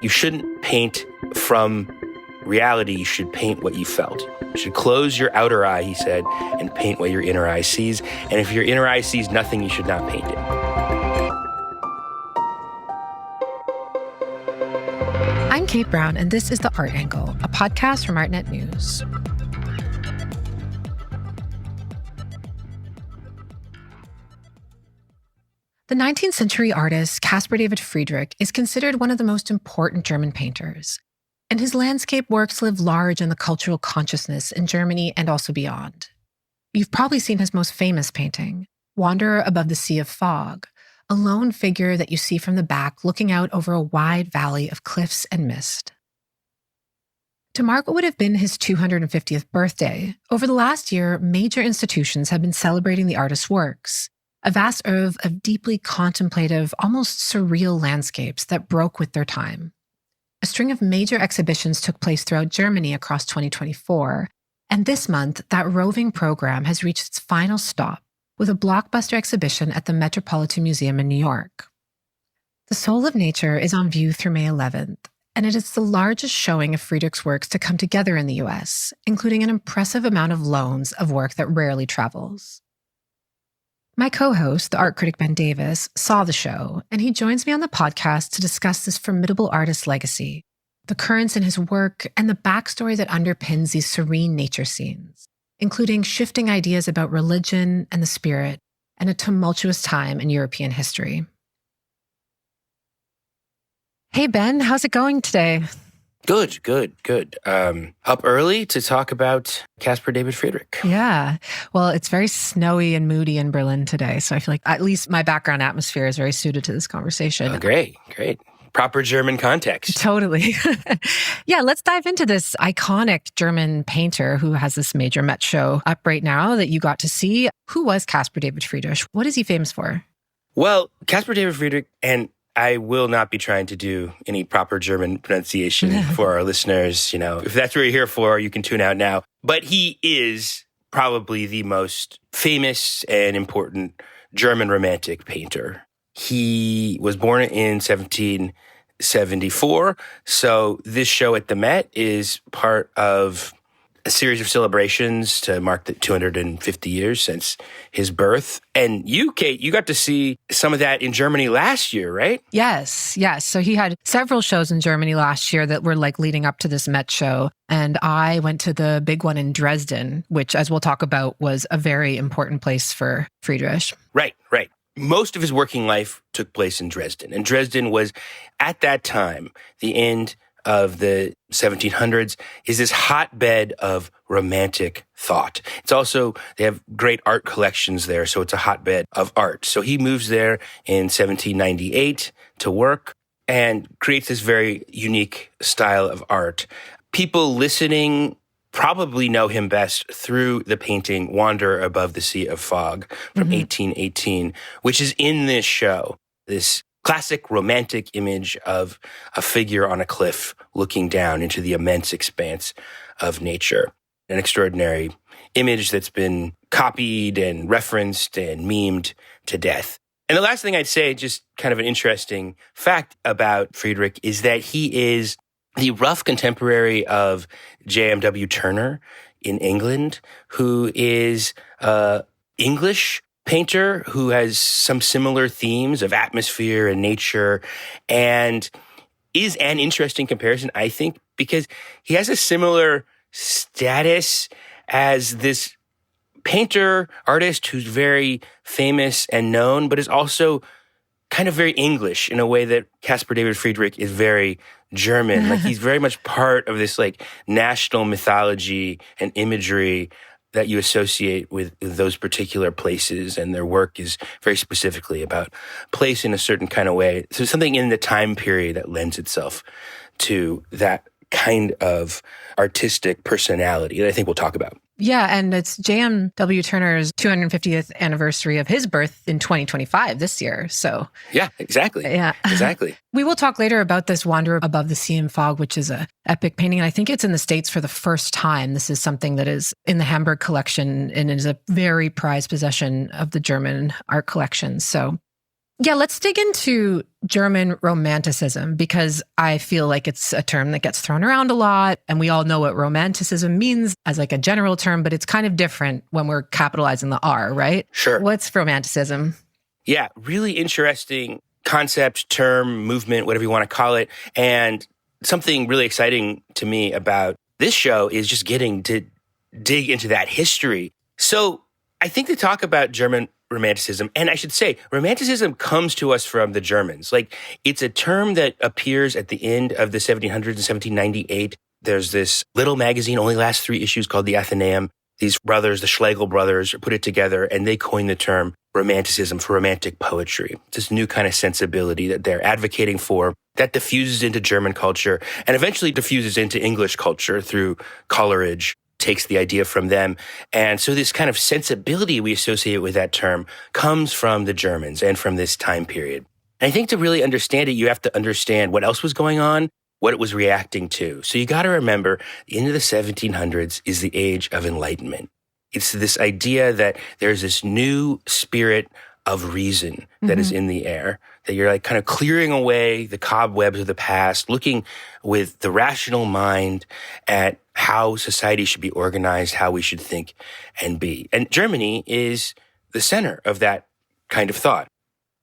You shouldn't paint from reality. You should paint what you felt. You should close your outer eye, he said, and paint what your inner eye sees. And if your inner eye sees nothing, you should not paint it. I'm Kate Brown, and this is The Art Angle, a podcast from ArtNet News. The 19th century artist Caspar David Friedrich is considered one of the most important German painters, and his landscape works live large in the cultural consciousness in Germany and also beyond. You've probably seen his most famous painting, Wanderer Above the Sea of Fog, a lone figure that you see from the back looking out over a wide valley of cliffs and mist. To mark what would have been his 250th birthday, over the last year, major institutions have been celebrating the artist's works, a vast oeuvre of deeply contemplative, almost surreal landscapes that broke with their time. A string of major exhibitions took place throughout Germany across 2024, and this month, that roving program has reached its final stop with a blockbuster exhibition at the Metropolitan Museum in New York. The Soul of Nature is on view through May 11th, and it is the largest showing of Friedrich's works to come together in the US, including an impressive amount of loans of work that rarely travels. My co-host, the art critic Ben Davis, saw the show, and he joins me on the podcast to discuss this formidable artist's legacy, the currents in his work, and the backstory that underpins these serene nature scenes, including shifting ideas about religion and the spirit, and a tumultuous time in European history. Hey, Ben, how's it going today? Good. Up early to talk about Caspar David Friedrich. Yeah. Well, it's very snowy and moody in Berlin today, so I feel like at least my background atmosphere is very suited to this conversation. Oh, great. Proper German context. Totally. Yeah, let's dive into this iconic German painter who has this major Met show up right now that you got to see. Who was Caspar David Friedrich? What is he famous for? Well, Caspar David Friedrich, and I will not be trying to do any proper German pronunciation for our listeners. You know, if that's what you're here for, you can tune out now. But he is probably the most famous and important German Romantic painter. He was born in 1774. So this show at the Met is part of a series of celebrations to mark the 250 years since his birth. And you, Kate, you got to see some of that in Germany last year, right? Yes. So he had several shows in Germany last year that were like leading up to this Met show. And I went to the big one in Dresden, which, as we'll talk about, was a very important place for Friedrich. Right. Most of his working life took place in Dresden. And Dresden was, at that time, the end of the 1700s, is this hotbed of romantic thought. It's also, they have great art collections there, so it's a hotbed of art. So he moves there in 1798 to work and creates this very unique style of art. People listening probably know him best through the painting Wanderer Above the Sea of Fog from 1818, which is in this show. This classic romantic image of a figure on a cliff looking down into the immense expanse of nature. An extraordinary image that's been copied and referenced and memed to death. And the last thing I'd say, just kind of an interesting fact about Friedrich, is that he is the rough contemporary of J.M.W. Turner in England, who is English painter who has some similar themes of atmosphere and nature, and is an interesting comparison, I think, because he has a similar status as this painter, artist who's very famous and known, but is also kind of very English in a way that Caspar David Friedrich is very German. Like he's very much part of this like national mythology and imagery that you associate with those particular places, and their work is very specifically about place in a certain kind of way. So something in the time period that lends itself to that kind of artistic personality that I think we'll talk about. Yeah, and it's J.M.W. Turner's 250th anniversary of his birth in 2025 this year. So yeah, exactly. Yeah, exactly. We will talk later about this Wanderer Above the Sea and Fog, which is a epic painting. And I think it's in the States for the first time. This is something that is in the Hamburg collection and is a very prized possession of the German art collection. So Yeah, let's dig into German Romanticism because I feel like it's a term that gets thrown around a lot. And we all know what Romanticism means as like a general term, but it's kind of different when we're capitalizing the R, right? Sure. What's Romanticism? Yeah, really interesting concept, term, movement, whatever you want to call it. And something really exciting to me about this show is just getting to dig into that history. So I think to talk about German Romanticism, and I should say, Romanticism comes to us from the Germans. Like, it's a term that appears at the end of the 1700s in 1798. There's this little magazine, only lasts 3 issues, called the Athenaeum. These brothers, the Schlegel brothers, put it together, and they coined the term Romanticism for romantic poetry. It's this new kind of sensibility that they're advocating for that diffuses into German culture and eventually diffuses into English culture through Coleridge, takes the idea from them. And so this kind of sensibility we associate with that term comes from the Germans and from this time period. And I think to really understand it, you have to understand what else was going on, what it was reacting to. So you got to remember, the end of the 1700s is the age of enlightenment. It's this idea that there's this new spirit of reason that is in the air, that you're like kind of clearing away the cobwebs of the past, looking with the rational mind at how society should be organized, how we should think and be. And Germany is the center of that kind of thought.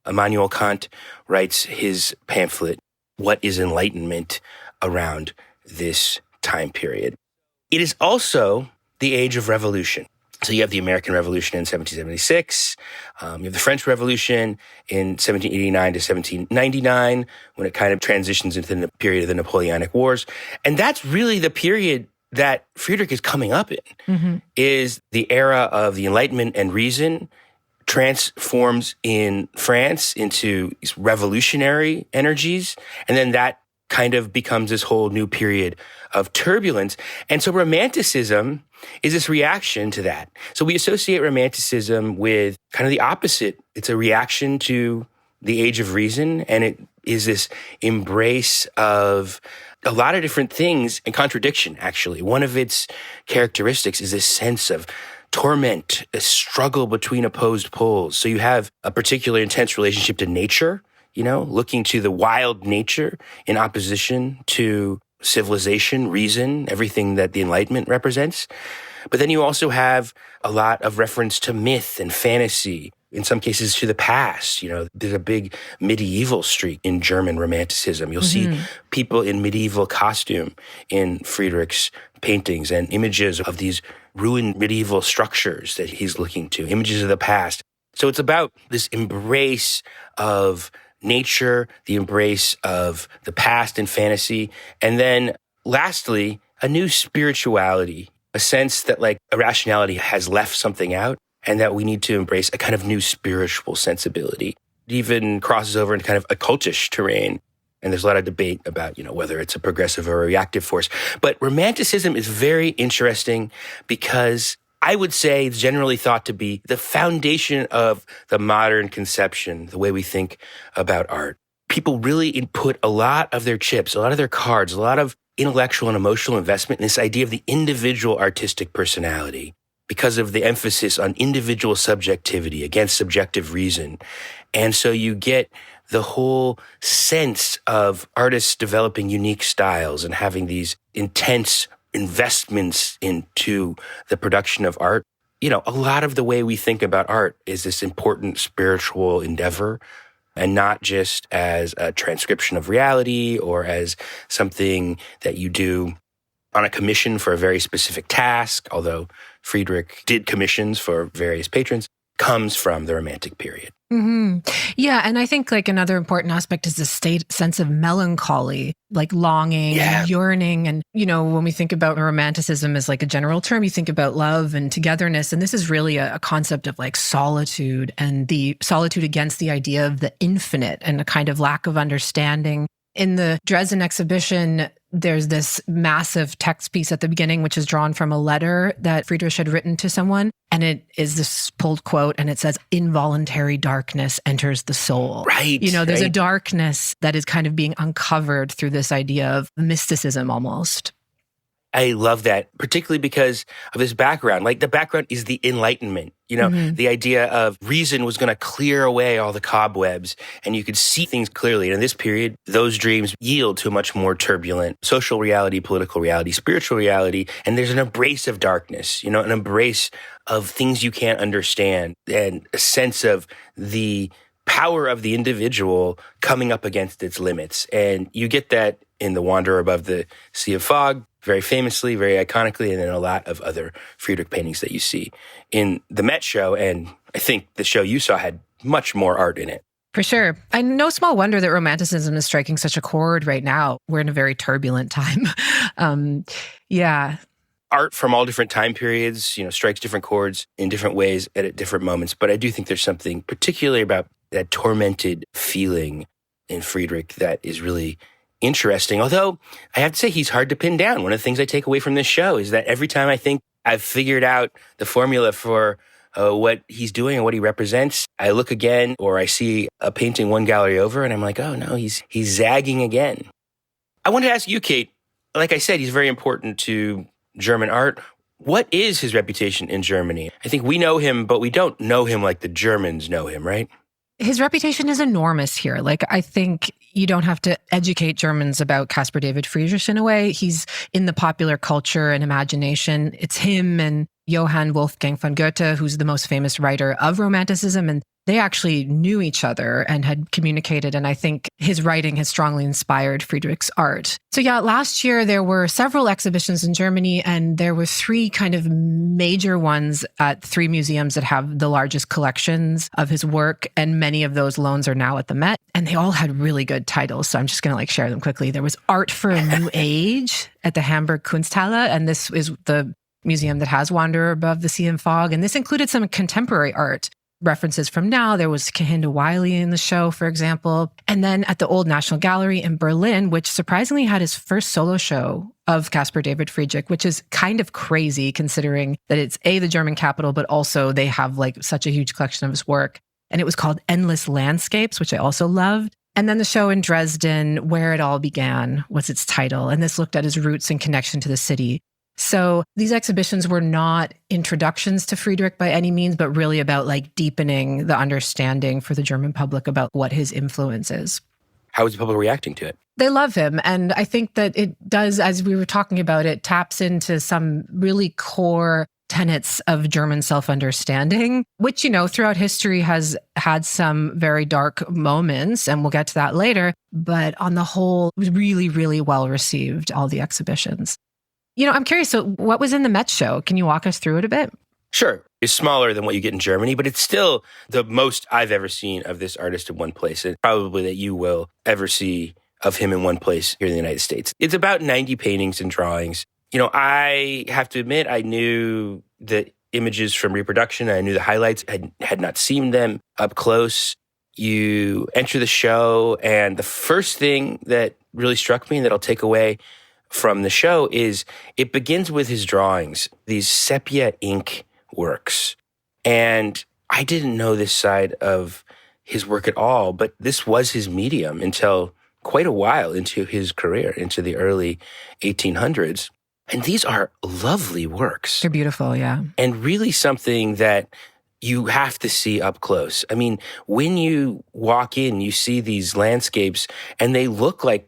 Immanuel Kant writes his pamphlet, What is Enlightenment, around this time period. It is also the age of revolution. So you have the American Revolution in 1776. You have the French Revolution in 1789 to 1799, when it kind of transitions into the period of the Napoleonic Wars. And that's really the period that Friedrich is coming up in, is the era of the Enlightenment and reason transforms in France into these revolutionary energies. And then that kind of becomes this whole new period of turbulence. And so Romanticism is this reaction to that. So we associate Romanticism with kind of the opposite. It's a reaction to the age of reason, and it is this embrace of a lot of different things and contradiction, actually. One of its characteristics is this sense of torment, a struggle between opposed poles. So you have a particularly intense relationship to nature, looking to the wild nature in opposition to civilization, reason, everything that the Enlightenment represents. But then you also have a lot of reference to myth and fantasy, in some cases to the past. There's a big medieval streak in German Romanticism. You'll see people in medieval costume in Friedrich's paintings and images of these ruined medieval structures that he's looking to, images of the past. So it's about this embrace of nature, the embrace of the past and fantasy, and then lastly, a new spirituality, a sense that like irrationality has left something out and that we need to embrace a kind of new spiritual sensibility. It even crosses over into kind of occultish terrain. And there's a lot of debate about, whether it's a progressive or a reactive force. But Romanticism is very interesting because I would say it's generally thought to be the foundation of the modern conception, the way we think about art. People really input a lot of their chips, a lot of their cards, a lot of intellectual and emotional investment in this idea of the individual artistic personality because of the emphasis on individual subjectivity against subjective reason. And so you get the whole sense of artists developing unique styles and having these intense investments into the production of art. A lot of the way we think about art is this important spiritual endeavor, and not just as a transcription of reality or as something that you do on a commission for a very specific task, although Friedrich did commissions for various patrons, comes from the Romantic period. Yeah, and I think like another important aspect is the sense of melancholy, like longing and yearning. And, when we think about Romanticism as like a general term, you think about love and togetherness. And this is really a concept of like solitude, and the solitude against the idea of the infinite and a kind of lack of understanding. In the Dresden exhibition, there's this massive text piece at the beginning, which is drawn from a letter that Friedrich had written to someone. And it is this pulled quote, and it says, "Involuntary darkness enters the soul." Right. There's a darkness that is kind of being uncovered through this idea of mysticism almost. I love that, particularly because of his background. Like, the background is the Enlightenment. The idea of reason was going to clear away all the cobwebs and you could see things clearly. And in this period, those dreams yield to a much more turbulent social reality, political reality, spiritual reality. And there's an embrace of darkness, an embrace of things you can't understand and a sense of the power of the individual coming up against its limits. And you get that in The Wanderer Above the Sea of Fog, very famously, very iconically, and in a lot of other Friedrich paintings that you see in the Met show. And I think the show you saw had much more art in it. For sure. And no small wonder that Romanticism is striking such a chord right now. We're in a very turbulent time. Yeah. Art from all different time periods, strikes different chords in different ways at different moments. But I do think there's something particularly about that tormented feeling in Friedrich that is really interesting. Although I have to say he's hard to pin down. One of the things I take away from this show is that every time I think I've figured out the formula for what he's doing and what he represents, I look again or I see a painting one gallery over and I'm like, oh no, he's zagging again. I wanted to ask you, Kate, like I said, he's very important to German art. What is his reputation in Germany? I think we know him, but we don't know him like the Germans know him, right? His reputation is enormous here. Like, I think you don't have to educate Germans about Caspar David Friedrich in a way. He's in the popular culture and imagination. It's him and Johann Wolfgang von Goethe, who's the most famous writer of Romanticism. And they actually knew each other and had communicated. And I think his writing has strongly inspired Friedrich's art. So yeah, last year there were several exhibitions in Germany, and there were 3 kind of major ones at 3 museums that have the largest collections of his work. And many of those loans are now at the Met. And they all had really good titles. So I'm just going to share them quickly. There was Art for a New Age at the Hamburg Kunsthalle. And this is the museum that has Wanderer Above the Sea and Fog. And this included some contemporary art. References from now. There was Kehinde Wiley in the show, for example. And then at the Old National Gallery in Berlin, which surprisingly had his first solo show of Caspar David Friedrich, which is kind of crazy considering that it's the German capital, but also they have such a huge collection of his work. And it was called Endless Landscapes, which I also loved. And then the show in Dresden, Where It All Began, was its title. And this looked at his roots and connection to the city. So these exhibitions were not introductions to Friedrich by any means, but really about deepening the understanding for the German public about what his influence is. How is the public reacting to it? They love him. And I think that it does, as we were talking about, it taps into some really core tenets of German self-understanding, which, throughout history has had some very dark moments, and we'll get to that later. But on the whole, it was really, really well received, all the exhibitions. I'm curious, so what was in the Met show? Can you walk us through it a bit? Sure. It's smaller than what you get in Germany, but it's still the most I've ever seen of this artist in one place, and probably that you will ever see of him in one place here in the United States. It's about 90 paintings and drawings. I have to admit, I knew the images from reproduction. I knew the highlights. I had not seen them up close. You enter the show, and the first thing that really struck me and that I'll take away from the show is it begins with his drawings, these sepia ink works. And I didn't know this side of his work at all, but this was his medium until quite a while into his career, into the early 1800s. And these are lovely works. They're beautiful, yeah. And really something that you have to see up close. I mean, when you walk in, you see these landscapes and they look like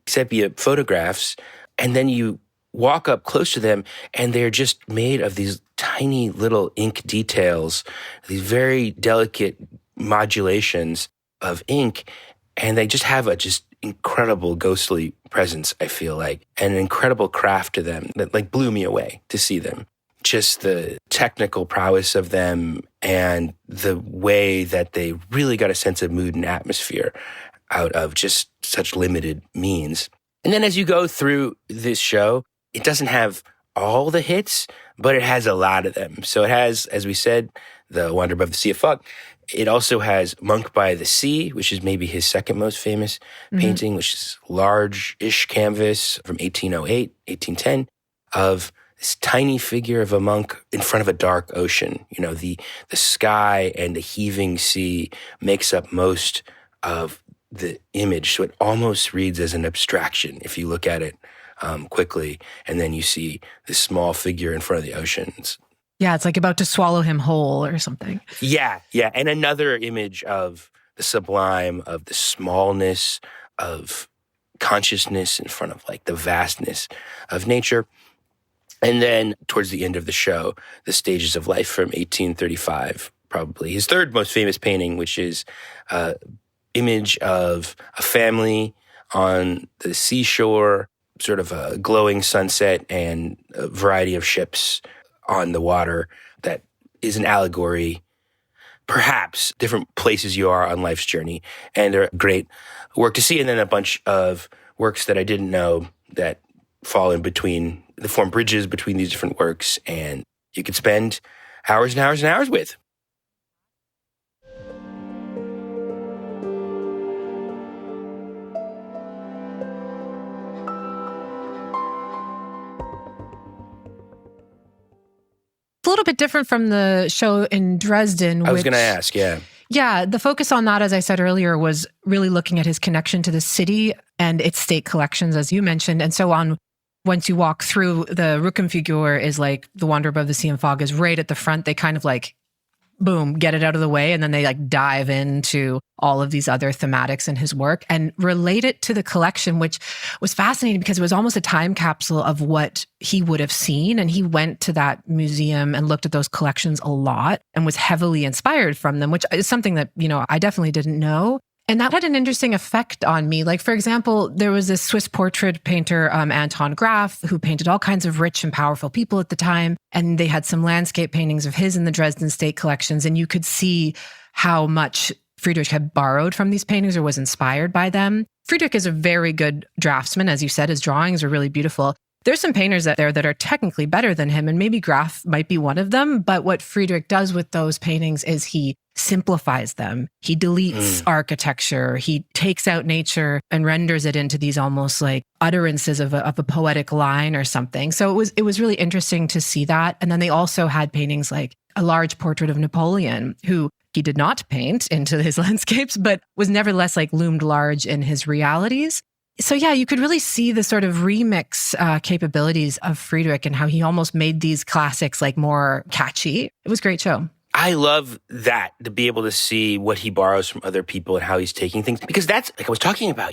sepia photographs, and then you walk up close to them and they're just made of these tiny little ink details, these very delicate modulations of ink, and they just have a just incredible ghostly presence, I feel like, and an incredible craft to them that blew me away to see them. Just the technical prowess of them and the way that they really got a sense of mood and atmosphere out of just such limited means. And then as you go through this show, it doesn't have all the hits, but it has a lot of them. So it has, as we said, the Wanderer Above the Sea of Fog. It also has Monk by the Sea, which is maybe his second most famous painting, which is large-ish canvas from 1808, 1810, of this tiny figure of a monk in front of a dark ocean. The sky and the heaving sea makes up most of the image, so it almost reads as an abstraction if you look at it quickly. And then you see this small figure in front of the oceans. Yeah, it's like about to swallow him whole or something. Yeah. And another image of the sublime, of the smallness of consciousness in front of like the vastness of nature. And then towards the end of the show, the stages of life from 1835, probably his third most famous painting, which is image of a family on the seashore, sort of a glowing sunset and a variety of ships on the water. That is an allegory, perhaps, different places you are on life's journey. And they're a great work to see. And then a bunch of works that I didn't know that fall in between, that form bridges between these different works, and you could spend hours and hours and hours with. It's a little bit different from the show in Dresden. I was going to ask, yeah. Yeah, the focus on that, as I said earlier, was really looking at his connection to the city and its state collections, as you mentioned. And so on, once you walk through, the Rückenfigur is like the Wander Above the Sea and Fog is right at the front. They kind of like, boom, get it out of the way. And then they like dive into all of these other thematics in his work and relate it to the collection, which was fascinating because it was almost a time capsule of what he would have seen. And he went to that museum and looked at those collections a lot and was heavily inspired from them, which is something that, I definitely didn't know. And that had an interesting effect on me. Like, for example, there was this Swiss portrait painter, Anton Graf, who painted all kinds of rich and powerful people at the time. And they had some landscape paintings of his in the Dresden State collections. And you could see how much Friedrich had borrowed from these paintings or was inspired by them. Friedrich is a very good draftsman. As you said, his drawings are really beautiful. There's some painters out there that are technically better than him, and maybe Graf might be one of them. But what Friedrich does with those paintings is he simplifies them. He deletes architecture. He takes out nature and renders it into these almost like utterances of a poetic line or something. So it was really interesting to see that. And then they also had paintings like a large portrait of Napoleon, who he did not paint into his landscapes, but was nevertheless like loomed large in his realities. So yeah, you could really see the sort of remix capabilities of Friedrich and how he almost made these classics like more catchy. It was a great show. I love that, to be able to see what he borrows from other people and how he's taking things. Because that's, like I was talking about,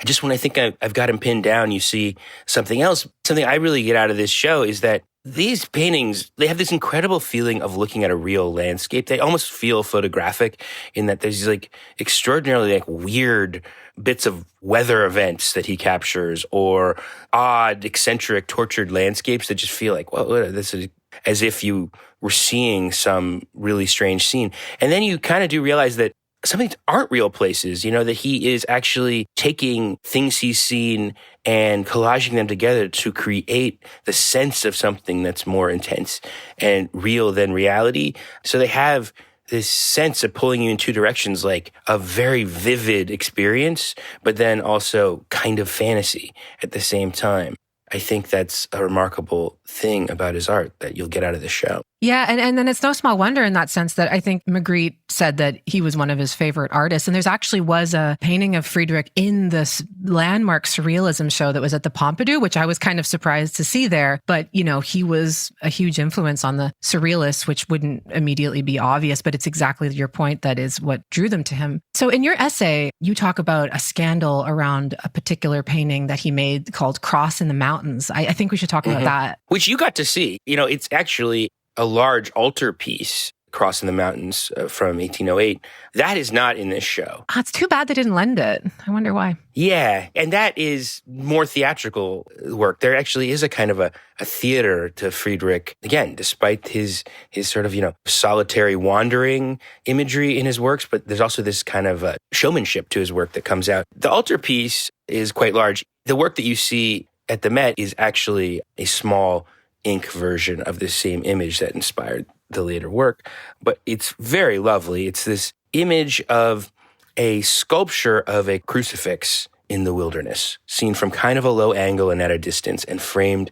just when I think I've got him pinned down, you see something else. Something I really get out of this show is that these paintings, they have this incredible feeling of looking at a real landscape. They almost feel photographic in that there's these like extraordinarily like weird bits of weather events that he captures, or odd, eccentric, tortured landscapes that just feel like, whoa, this is as if you were seeing some really strange scene. And then you kind of do realize that some things aren't real places, that he is actually taking things he's seen and collaging them together to create the sense of something that's more intense and real than reality. So they have this sense of pulling you in two directions, like a very vivid experience, but then also kind of fantasy at the same time. I think that's a remarkable thing about his art that you'll get out of the show. Yeah, and then it's no small wonder in that sense that I think Magritte said that he was one of his favorite artists. And there's actually was a painting of Friedrich in this landmark surrealism show that was at the Pompidou, which I was kind of surprised to see there. But, he was a huge influence on the surrealists, which wouldn't immediately be obvious, but it's exactly your point that is what drew them to him. So in your essay, you talk about a scandal around a particular painting that he made called Cross in the Mountains. I think we should talk about that. Which you got to see. It's actually a large altarpiece, Cross in the Mountains, from 1808. That is not in this show. It's too bad they didn't lend it. I wonder why. Yeah, and that is more theatrical work. There actually is a kind of a theater to Friedrich, again, despite his sort of, solitary wandering imagery in his works, but there's also this kind of showmanship to his work that comes out. The altarpiece is quite large. The work that you see at the Met is actually a small ink version of the same image that inspired the later work, but it's very lovely. It's this image of a sculpture of a crucifix in the wilderness, seen from kind of a low angle and at a distance, and framed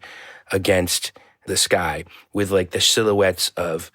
against the sky with like the silhouettes of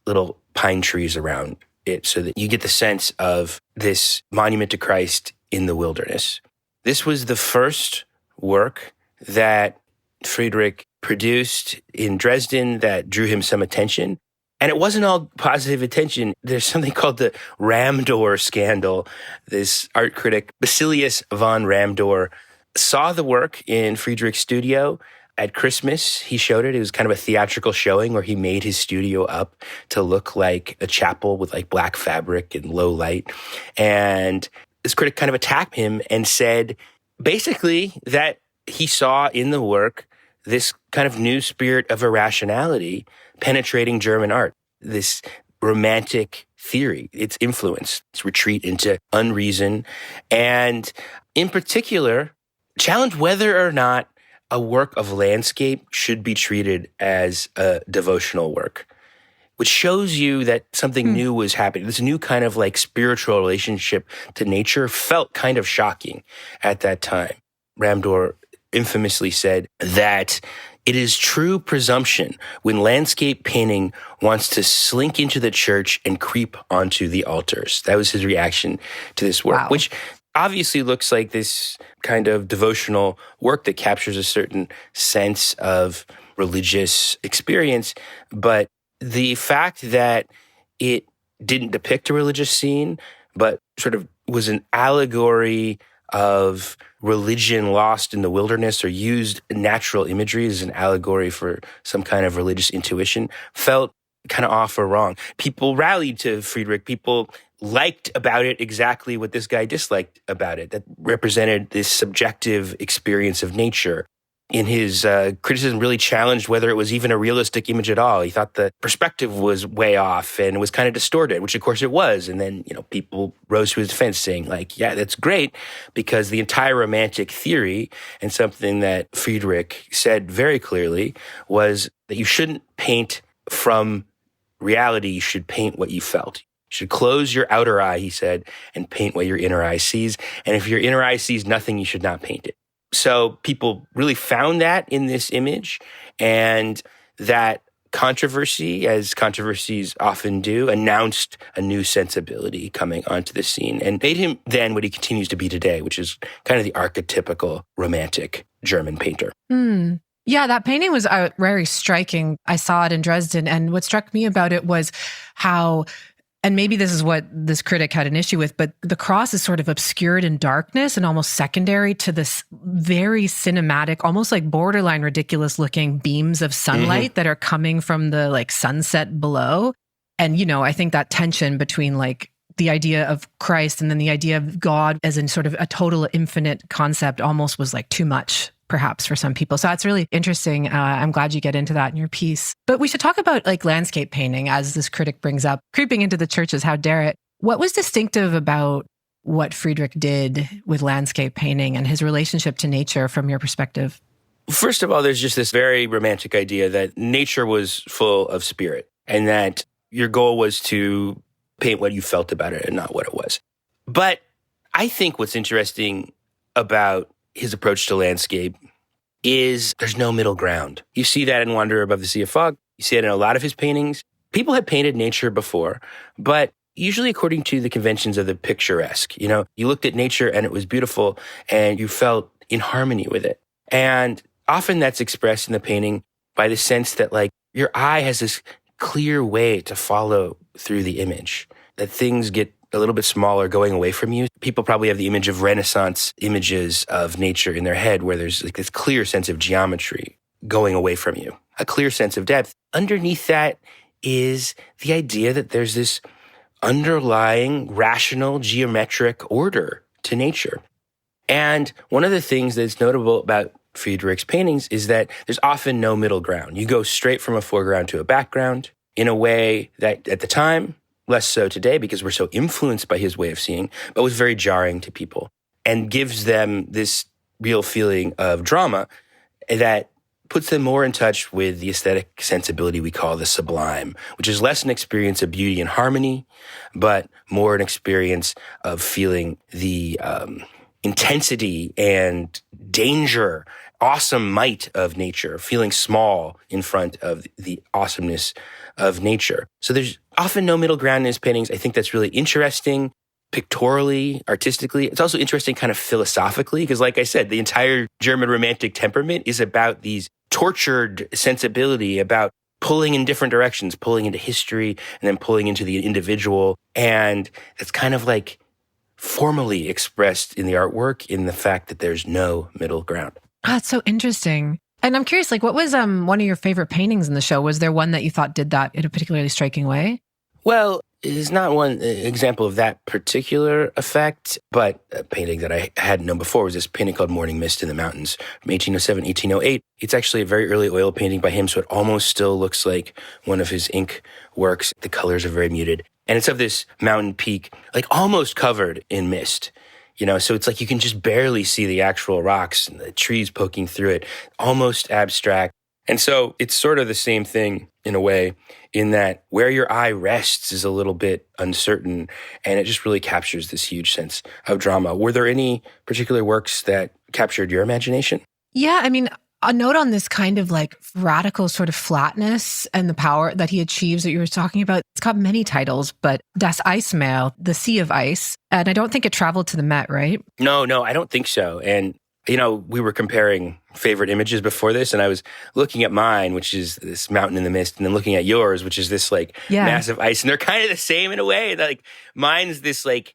little pine trees around it, so that you get the sense of this monument to Christ in the wilderness. This was the first work that Friedrich produced in Dresden that drew him some attention. And it wasn't all positive attention. There's something called the Ramdor scandal. This art critic, Basilius von Ramdor, saw the work in Friedrich's studio at Christmas. He showed it. It was kind of a theatrical showing where he made his studio up to look like a chapel with like black fabric and low light. And this critic kind of attacked him and said basically that he saw in the work this kind of new spirit of irrationality penetrating German art, this romantic theory, its influence, its retreat into unreason, and in particular, challenge whether or not a work of landscape should be treated as a devotional work, which shows you that something new was happening. This new kind of like spiritual relationship to nature felt kind of shocking at that time. Ramdor infamously said that it is true presumption when landscape painting wants to slink into the church and creep onto the altars. That was his reaction to this work, which obviously looks like this kind of devotional work that captures a certain sense of religious experience. But the fact that it didn't depict a religious scene, but sort of was an allegory of religion lost in the wilderness, or used natural imagery as an allegory for some kind of religious intuition, felt kind of off or wrong. People rallied to Friedrich. People liked about it exactly what this guy disliked about it, that represented this subjective experience of nature. In his criticism, really challenged whether it was even a realistic image at all. He thought the perspective was way off and it was kind of distorted, which of course it was. And then, people rose to his defense saying like, yeah, that's great, because the entire romantic theory, and something that Friedrich said very clearly, was that you shouldn't paint from reality. You should paint what you felt. You should close your outer eye, he said, and paint what your inner eye sees. And if your inner eye sees nothing, you should not paint it. So people really found that in this image, and that controversy, as controversies often do, announced a new sensibility coming onto the scene and made him then what he continues to be today, which is kind of the archetypical romantic German painter. Yeah, that painting was very striking. I saw it in Dresden, and what struck me about it was how, and maybe this is what this critic had an issue with, but the cross is sort of obscured in darkness and almost secondary to this very cinematic, almost like borderline ridiculous looking beams of sunlight that are coming from the like sunset below. And, I think that tension between like the idea of Christ and then the idea of God as in sort of a total infinite concept almost was like too much, perhaps, for some people. So that's really interesting. I'm glad you get into that in your piece. But we should talk about like landscape painting, as this critic brings up, creeping into the churches, how dare it. What was distinctive about what Friedrich did with landscape painting and his relationship to nature from your perspective? First of all, there's just this very romantic idea that nature was full of spirit, and that your goal was to paint what you felt about it and not what it was. But I think what's interesting about his approach to landscape is there's no middle ground. You see that in Wanderer Above the Sea of Fog. You see it in a lot of his paintings. People had painted nature before, but usually according to the conventions of the picturesque. You looked at nature and it was beautiful and you felt in harmony with it. And often that's expressed in the painting by the sense that like your eye has this clear way to follow through the image, that things get a little bit smaller going away from you. People probably have the image of Renaissance images of nature in their head where there's like this clear sense of geometry going away from you, a clear sense of depth. Underneath that is the idea that there's this underlying rational geometric order to nature. And one of the things that's notable about Friedrich's paintings is that there's often no middle ground. You go straight from a foreground to a background in a way that at the time, less so today because we're so influenced by his way of seeing, but was very jarring to people and gives them this real feeling of drama that puts them more in touch with the aesthetic sensibility we call the sublime, which is less an experience of beauty and harmony, but more an experience of feeling the intensity and danger, awesome might of nature, feeling small in front of the awesomeness of nature. So there's often no middle ground in his paintings. I think that's really interesting. pictorially, artistically. It's also interesting kind of philosophically, because like I said, the entire German Romantic temperament is about these tortured sensibility, about pulling in different directions, pulling into history and then pulling into the individual. And it's kind of like formally expressed in the artwork in the fact that there's no middle ground. Oh, that's so interesting. And I'm curious, like, what was one of your favorite paintings in the show? Was there one that you thought did that in a particularly striking way? Well, it's not one example of that particular effect, but a painting that I hadn't known before was this painting called Morning Mist in the Mountains from 1807, 1808. It's actually a very early oil painting by him, so it almost still looks like one of his ink works. The colors are very muted. And it's of this mountain peak, like almost covered in mist. So it's like you can just barely see the actual rocks and the trees poking through it, almost abstract. And so it's sort of the same thing in a way, in that where your eye rests is a little bit uncertain, and it just really captures this huge sense of drama. Were there any particular works that captured your imagination? Yeah, I mean, a note on this kind of like radical sort of flatness and the power that he achieves that you were talking about. It's got many titles, but Das Eismeer, the Sea of Ice. And I don't think it traveled to the Met, right? No, I don't think so. And we were comparing favorite images before this, and I was looking at mine, which is this mountain in the mist, and then looking at yours, which is this like massive ice. And they're kind of the same in a way. Like mine's this like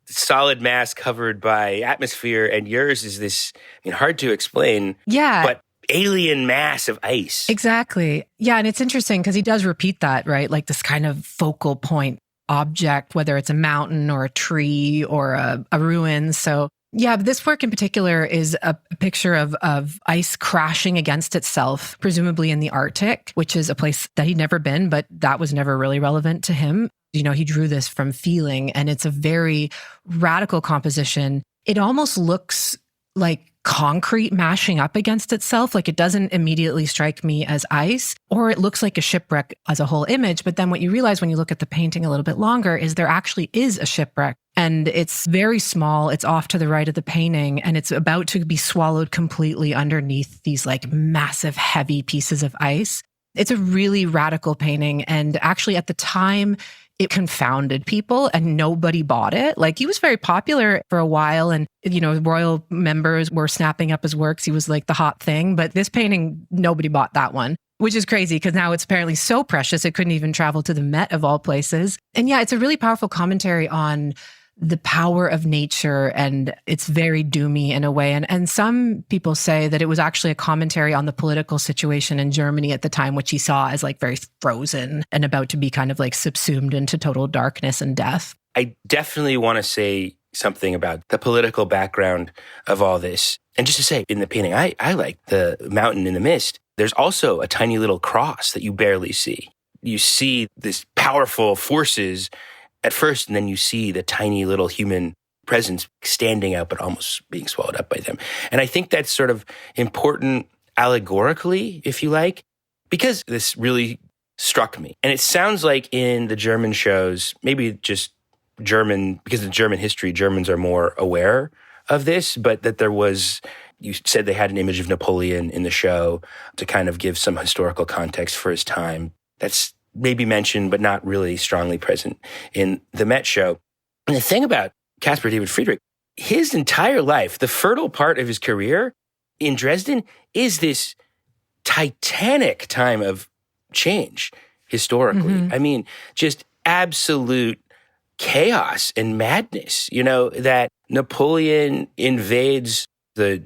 solid mass covered by atmosphere, and yours is this, hard to explain. Yeah. But alien mass of ice. Exactly. Yeah. And it's interesting because he does repeat that, right? Like this kind of focal point object, whether it's a mountain or a tree or a ruin. So yeah, but this work in particular is a picture of ice crashing against itself, presumably in the Arctic, which is a place that he'd never been, but that was never really relevant to him. He drew this from feeling, and it's a very radical composition. It almost looks like concrete mashing up against itself. Like it doesn't immediately strike me as ice, or it looks like a shipwreck as a whole image. But then what you realize when you look at the painting a little bit longer is there actually is a shipwreck, and it's very small. It's off to the right of the painting, and it's about to be swallowed completely underneath these like massive, heavy pieces of ice. It's a really radical painting. And actually at the time, it confounded people and nobody bought it. Like he was very popular for a while, and, royal members were snapping up his works. He was like the hot thing, but this painting, nobody bought that one, which is crazy because now it's apparently so precious. It couldn't even travel to the Met of all places. And yeah, it's a really powerful commentary on the power of nature, and it's very doomy in a way. And some people say that it was actually a commentary on the political situation in Germany at the time, which he saw as like very frozen and about to be kind of like subsumed into total darkness and death. I definitely want to say something about the political background of all this. And just to say, in the painting, I like the mountain in the mist. There's also a tiny little cross that you barely see. You see this powerful forces at first, and then you see the tiny little human presence standing out, but almost being swallowed up by them. And I think that's sort of important allegorically, if you like, because this really struck me. And it sounds like in the German shows, maybe just German, because of German history, Germans are more aware of this, but that there was, you said they had an image of Napoleon in the show to kind of give some historical context for his time. That's maybe mentioned, but not really strongly present in the Met show. And the thing about Caspar David Friedrich, his entire life, the fertile part of his career in Dresden is this titanic time of change historically. Mm-hmm. I mean, just absolute chaos and madness, that Napoleon invades the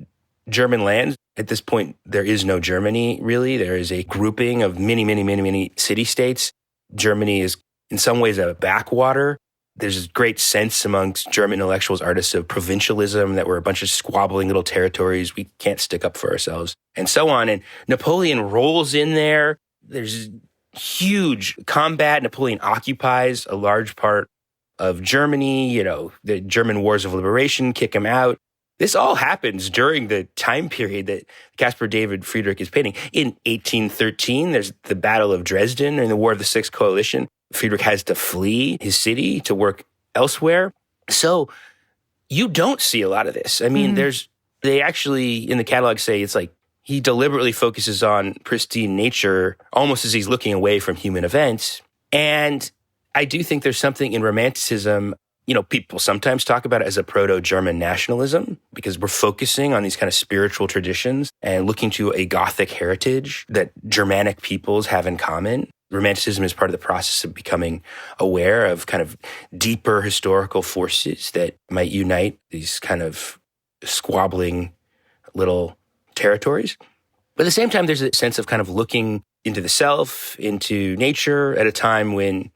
German lands. At this point, there is no Germany, really. There is a grouping of many city-states. Germany is, in some ways, a backwater. There's this great sense amongst German intellectuals, artists of provincialism, that we're a bunch of squabbling little territories. We can't stick up for ourselves, and so on. And Napoleon rolls in there. There's huge combat. Napoleon occupies a large part of Germany. The German wars of liberation kick him out. This all happens during the time period that Caspar David Friedrich is painting. In 1813, there's the Battle of Dresden and the War of the Sixth Coalition. Friedrich has to flee his city to work elsewhere. So you don't see a lot of this. I mean, they actually, in the catalog, say it's like he deliberately focuses on pristine nature, almost as he's looking away from human events. And I do think there's something in Romanticism People sometimes talk about it as a proto-German nationalism because we're focusing on these kind of spiritual traditions and looking to a Gothic heritage that Germanic peoples have in common. Romanticism is part of the process of becoming aware of kind of deeper historical forces that might unite these kind of squabbling little territories. But at the same time, there's a sense of kind of looking into the self, into nature at a time when,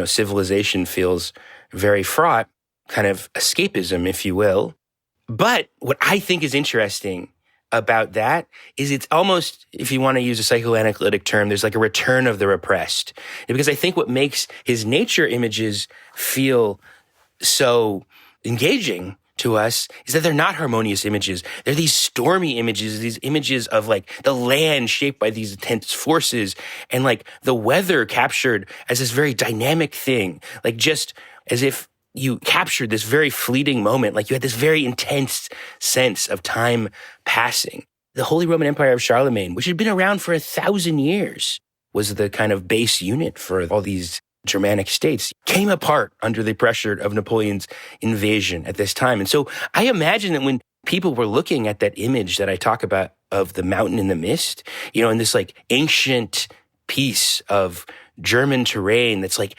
civilization feels very fraught, kind of escapism, if you will. But what I think is interesting about that is it's almost, if you want to use a psychoanalytic term, there's like a return of the repressed. Because I think what makes his nature images feel so engaging to us is that they're not harmonious images. They're these stormy images, these images of like the land shaped by these intense forces and like the weather captured as this very dynamic thing, like just as if you captured this very fleeting moment, like you had this very intense sense of time passing. The Holy Roman Empire of Charlemagne, which had been around for 1,000 years, was the kind of base unit for all these Germanic states, came apart under the pressure of Napoleon's invasion at this time. And so I imagine that when people were looking at that image that I talk about of the mountain in the mist, in this like ancient piece of German terrain that's like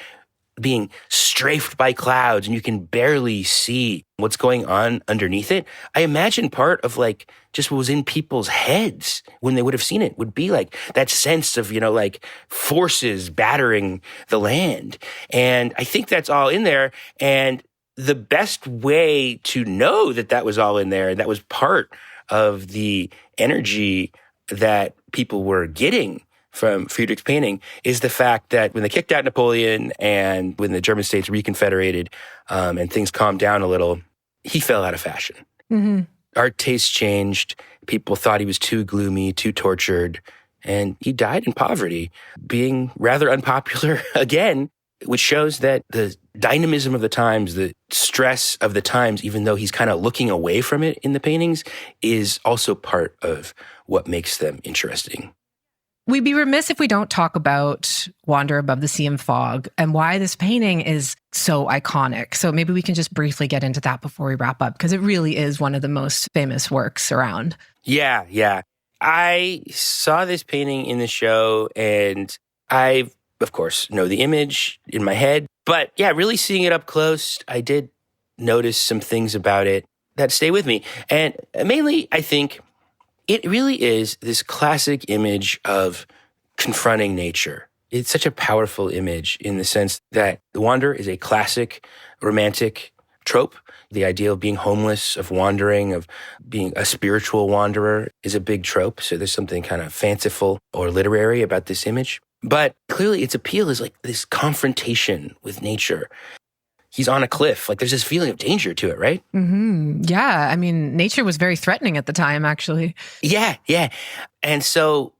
being strafed by clouds and you can barely see what's going on underneath it. I imagine part of like just what was in people's heads when they would have seen it would be like that sense of, like forces battering the land. And I think that's all in there. And the best way to know that that was all in there, and that was part of the energy that people were getting from Friedrich's painting, is the fact that when they kicked out Napoleon and when the German states reconfederated and things calmed down a little, he fell out of fashion. Mm-hmm. Art tastes changed. People thought he was too gloomy, too tortured, and he died in poverty, being rather unpopular again, which shows that the dynamism of the times, the stress of the times, even though he's kind of looking away from it in the paintings, is also part of what makes them interesting. We'd be remiss if we don't talk about Wander Above the Sea and Fog and why this painting is so iconic. So maybe we can just briefly get into that before we wrap up, because it really is one of the most famous works around. Yeah. I saw this painting in the show and I, of course, know the image in my head. But yeah, really seeing it up close, I did notice some things about it that stay with me. And mainly, I think it really is this classic image of confronting nature. It's such a powerful image in the sense that the wanderer is a classic romantic trope. The idea of being homeless, of wandering, of being a spiritual wanderer is a big trope. So there's something kind of fanciful or literary about this image. But clearly its appeal is like this confrontation with nature. He's on a cliff. Like there's this feeling of danger to it, right? Mm-hmm. Yeah. I mean, nature was very threatening at the time, actually. Yeah. And so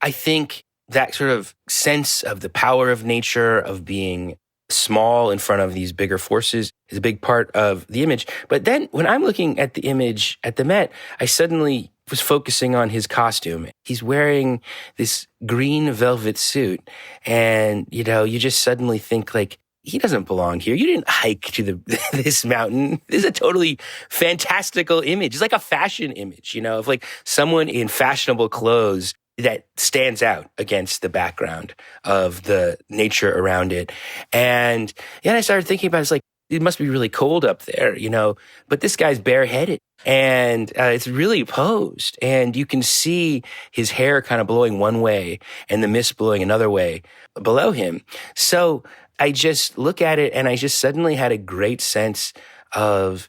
I think that sort of sense of the power of nature, of being small in front of these bigger forces, is a big part of the image. But then when I'm looking at the image at the Met, I suddenly was focusing on his costume. He's wearing this green velvet suit. And, you just suddenly think like, he doesn't belong here. You didn't hike to this mountain. This is a totally fantastical image. It's like a fashion image, of like someone in fashionable clothes that stands out against the background of the nature around it. And I started thinking about it. It's like, it must be really cold up there, but this guy's bareheaded and it's really posed. And you can see his hair kind of blowing one way and the mist blowing another way below him. So I just look at it and I just suddenly had a great sense of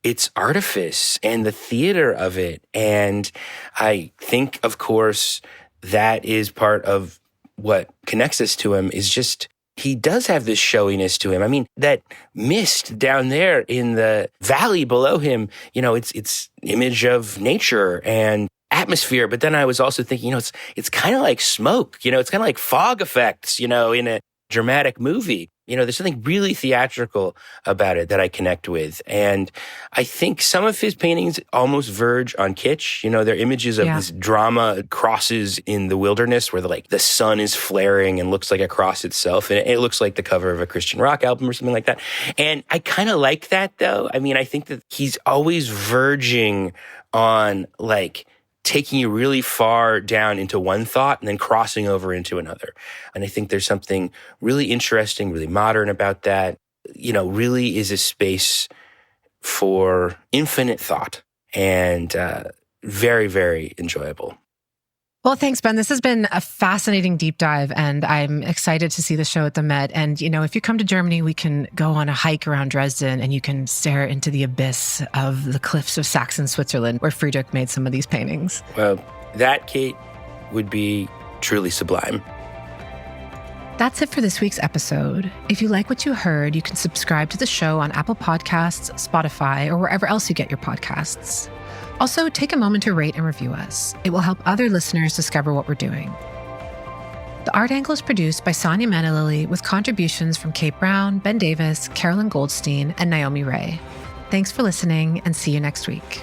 its artifice and the theater of it. And I think, of course, that is part of what connects us to him, is just he does have this showiness to him. I mean, that mist down there in the valley below him, it's image of nature and atmosphere. But then I was also thinking, it's kind of like smoke, it's kind of like fog effects, in dramatic movie. There's something really theatrical about it that I connect with. And I think some of his paintings almost verge on kitsch. They're images of this drama crosses in the wilderness where the sun is flaring and looks like a cross itself. And it looks like the cover of a Christian rock album or something like that. And I kind of like that, though. I think that he's always verging on taking you really far down into one thought and then crossing over into another. And I think there's something really interesting, really modern about that. Really is a space for infinite thought and very, very enjoyable. Well, thanks, Ben. This has been a fascinating deep dive, and I'm excited to see the show at the Met. And, if you come to Germany, we can go on a hike around Dresden and you can stare into the abyss of the cliffs of Saxon Switzerland, where Friedrich made some of these paintings. Well, that, Kate, would be truly sublime. That's it for this week's episode. If you like what you heard, you can subscribe to the show on Apple Podcasts, Spotify, or wherever else you get your podcasts. Also, take a moment to rate and review us. It will help other listeners discover what we're doing. The Art Angle is produced by Sonia Manalili with contributions from Kate Brown, Ben Davis, Carolyn Goldstein, and Naomi Ray. Thanks for listening, and see you next week.